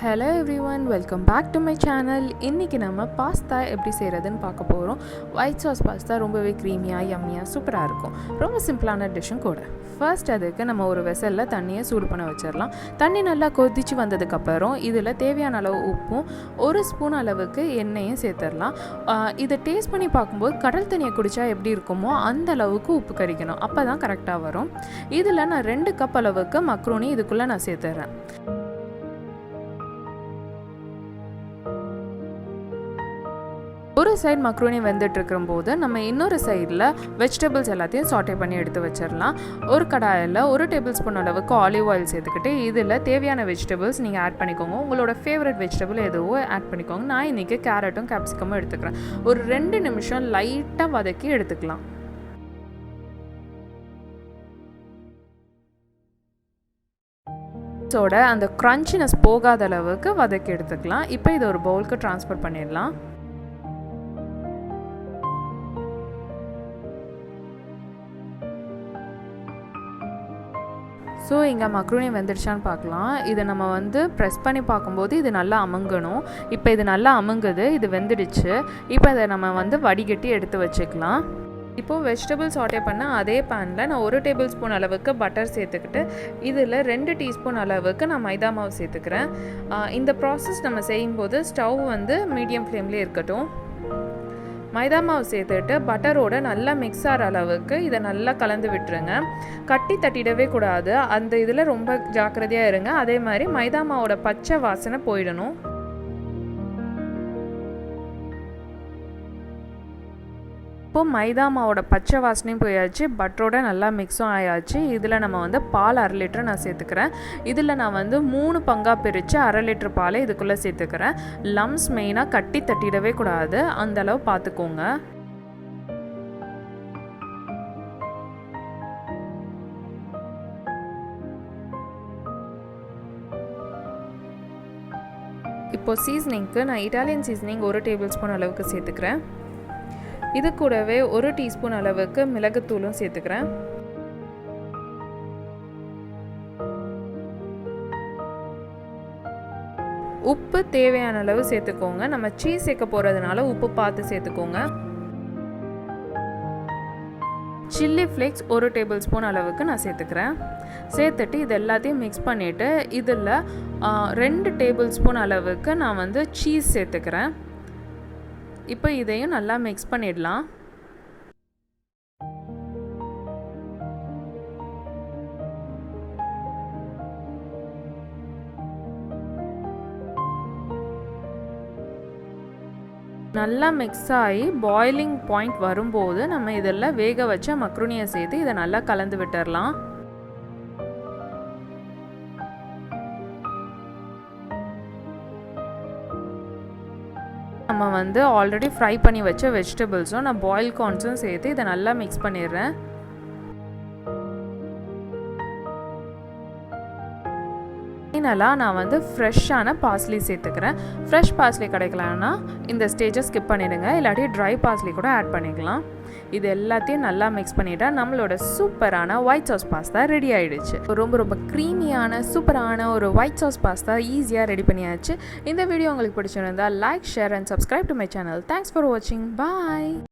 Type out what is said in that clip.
Hello everyone, welcome back to my channel. இன்னைக்கு நம்ம pasta எப்படி செய்யறதுன்னு பார்க்க போறோம். ஒயிட் சாஸ் பாஸ்தா ரொம்பவே க்ரீமியா யம்மியா சூப்பரா இருக்கும். ரொம்ப சிம்பிளான டிஷ்ஷும் கூட. ஃபர்ஸ்ட் அதுக்கு நம்ம ஒரு வெசல்ல தண்ணியை சூடு பண்ண வச்சிரலாம். தண்ணி நல்லா கொதிச்சு வந்ததுக்கு அப்புறம் இதுல தேவையான அளவு உப்பும் 1 ஸ்பூன் அளவுக்கு எண்ணெயும் சேர்த்துடலாம். இதை டேஸ்ட் பண்ணி பார்க்கும்போது கடல் தண்ணியை குடிச்சா எப்படி இருக்குமோ அந்த அளவுக்கு உப்பு கறிக்கணும். அப்பதான் கரெக்டா வரும். இதுல நான் 2 கப் அளவுக்கு மக்ரூனி இதுக்குள்ள நான் சேர்த்துறேன். ஒரு சைடு மக்ரூனி வெந்துட்டு இருக்கும்போது நம்ம இன்னொரு சைடில் வெஜிடபிள்ஸ் எல்லாத்தையும் சாட்டே பண்ணி எடுத்து வச்சிடலாம். ஒரு கடாயில் 1 டேபிள் ஸ்பூன் அளவுக்கு ஆலிவ் ஆயில் சேர்த்துக்கிட்டு இதில் தேவையான வெஜிடபிள்ஸ் நீங்கள் ஆட் பண்ணிக்கோங்க. உங்களோட ஃபேவரட் வெஜிடபிள் எதுவோ ஆட் பண்ணிக்கோங்க. நான் இன்றைக்கி கேரட்டும் கேப்சிகமும் எடுத்துக்கிறேன். ஒரு 2 நிமிஷம் லைட்டாக வதக்கி எடுத்துக்கலாம். அந்த க்ரன்ச்சினஸ் போகாத அளவுக்கு வதக்கி எடுத்துக்கலாம். இப்போ இதை ஒரு பவுலுக்கு ட்ரான்ஸ்ஃபர் பண்ணிடலாம். ஸோ இங்கே மக்ரூனி வெந்துடுச்சான்னு பார்க்கலாம். இதை நம்ம ப்ரெஸ் பண்ணி பார்க்கும்போது இது நல்லா அமுங்கணும். இப்போ இது நல்லா அமுங்குது, இது வெந்துடுச்சு. இப்போ இதை நம்ம வடிகட்டி எடுத்து வச்சுக்கலாம். இப்போது வெஜிடபிள் சாட்டே பண்ண அதே பேனில் நான் 1 டேபிள் ஸ்பூன் அளவுக்கு பட்டர் சேர்த்துக்கிட்டு இதில் 2 டீஸ்பூன் அளவுக்கு நான் மைதா மாவு சேர்த்துக்கிறேன். இந்த ப்ராசஸ் நம்ம செய்யும்போது ஸ்டவ் மீடியம் ஃப்ளேம்லேயே இருக்கட்டும். மைதா மாவு சேர்த்துட்டு பட்டரோட நல்லா மிக்ஸ் ஆகிற அளவுக்கு இதை நல்லா கலந்து விட்டுருங்க. கட்டி தட்டிடவே கூடாது. அந்த இதில் ரொம்ப ஜாக்கிரதையாக இருங்க. அதே மாதிரி மைதா மாவோட பச்சை வாசனை போயிடணும். இப்போது மைதா மாவோட பச்சை வாசனையும் போயாச்சு, பட்டரோட நல்லா மிக்ஸும் ஆயாச்சு. இதில் நம்ம பால் 1/2 லிட்டர் நான் சேர்த்துக்கிறேன். இதில் நான் 3 பங்காக பிரித்து 1/2 லிட்டர் பாலை இதுக்குள்ளே சேர்த்துக்கிறேன். லம்ஸ் மெயினாக கட்டி தட்டிடவே கூடாது, அந்தளவு பார்த்துக்கோங்க. இப்போது சீசனிங்க்கு நான் இட்டாலியன் சீசனிங் 1 டேபிள் ஸ்பூன் அளவுக்கு சேர்த்துக்கிறேன். இது கூடவே 1 டீஸ்பூன் அளவுக்கு மிளகுத்தூளும் சேர்த்துக்கிறேன். உப்பு தேவையான அளவு சேர்த்துக்கோங்க. நம்ம சீஸ் சேர்க்க போகிறதுனால உப்பு பார்த்து சேர்த்துக்கோங்க. சில்லி ஃப்ளேக்ஸ் 1 டேபிள் ஸ்பூன் அளவுக்கு நான் சேர்த்துக்கிறேன். சேர்த்துட்டு இது எல்லாத்தையும் மிக்ஸ் பண்ணிவிட்டு இதில் 2 டேபிள் ஸ்பூன் அளவுக்கு நான் சீஸ் சேர்த்துக்கிறேன். இப்போ இதையும் நல்லா மிக்ஸ் பண்ணிடலாம். நல்லா மிக்ஸ் ஆகி பாயிலிங் பாயிண்ட் வரும்போது நம்ம இதெல்லாம் வேக வச்ச மக்ரூனியை சேர்த்து இதை நல்லா கலந்து விட்டுறலாம். நம்ம ஆல்ரெடி ஃப்ரை பண்ணி வச்ச வெஜிடபிள்ஸும் நான் பாயில் கார்ன்ஸும் சேர்த்து இதை நல்லா மிக்ஸ் பண்ணிடுறேன். ஃபைனலாக நான் ஃப்ரெஷ்ஷான பார்ஸ்லி சேர்த்துக்கிறேன். ஃப்ரெஷ் பார்ஸ்லி கிடைக்கலன்னா இந்த ஸ்டேஜை ஸ்கிப் பண்ணிடுங்க, இல்லாட்டி ட்ரை பார்ஸ்லி கூட ஆட் பண்ணிக்கலாம். இது எல்லாத்தையும் நல்லா மிக்ஸ் பண்ணிட்டா நம்மளோட சூப்பரான ஒயிட் சாஸ் பாஸ்தா ரெடி ஆகிடுச்சு. ரொம்ப க்ரீமியான சூப்பரான ஒரு ஒயிட் சாஸ் பாஸ்தா ஈஸியாக ரெடி பண்ணியாச்சு. இந்த வீடியோ உங்களுக்கு பிடிச்சிருந்தா like, share and subscribe to my channel. Thanks for வாட்சிங். பாய்.